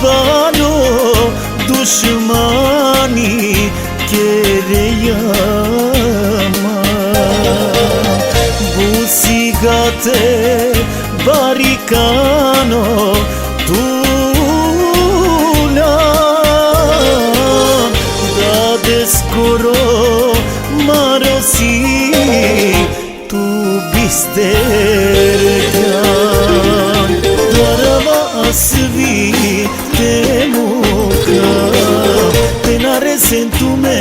zvano dushmani kereyama Busigate barikano tulan Dades koro marosi tu bistergan Darava asvi temuka Tenare sentume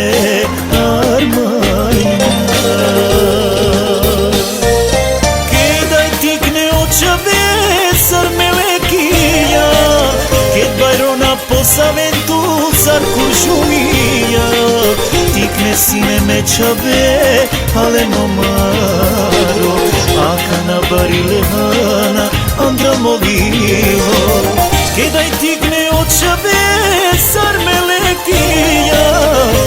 armaina Kedai tikne očave sar melekia Ked bajrona posaventu sar kuršumija Tikne sine me čave ale momaro Akana barile hana andramovivo Kedai tikne očave sar melekia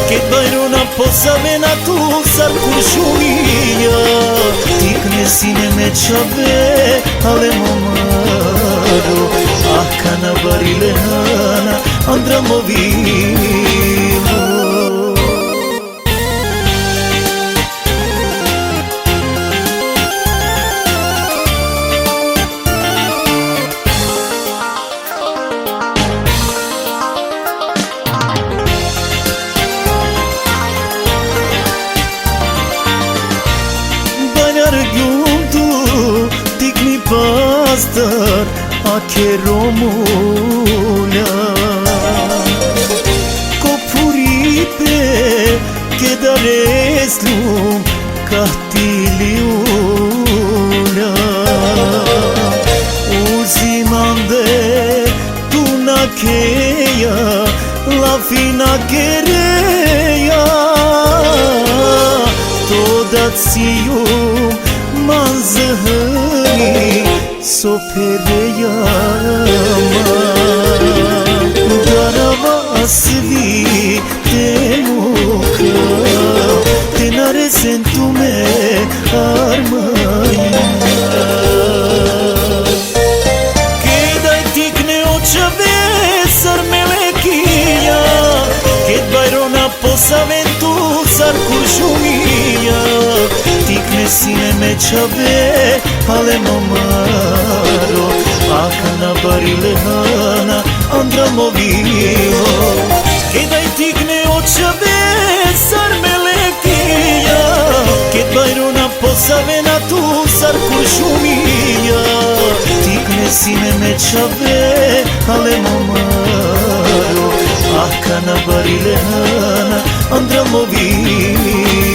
Ked bajrona posavena tu sar kuršumija Tikne sine me čave ale momaro Akana barile hana andramovivo Tikni pastor ake romula Kopuripe kedareslum kahtiliula Uzimande tunakeya lafina kereya Todatsium manzahani sopereyama Darava asvi temuka Tenare sentume armaina Kedai tikne očave sar melekia Ked bajrona posaventu sar kuršumija Tikne sine me čave ale momaro Akana barile hana andramovivo Kedai tikne očave sar melekia Ked bajrona posavena tu sar kuršumija Tikne sine me čave ale momaro Akana barile hana andramovivo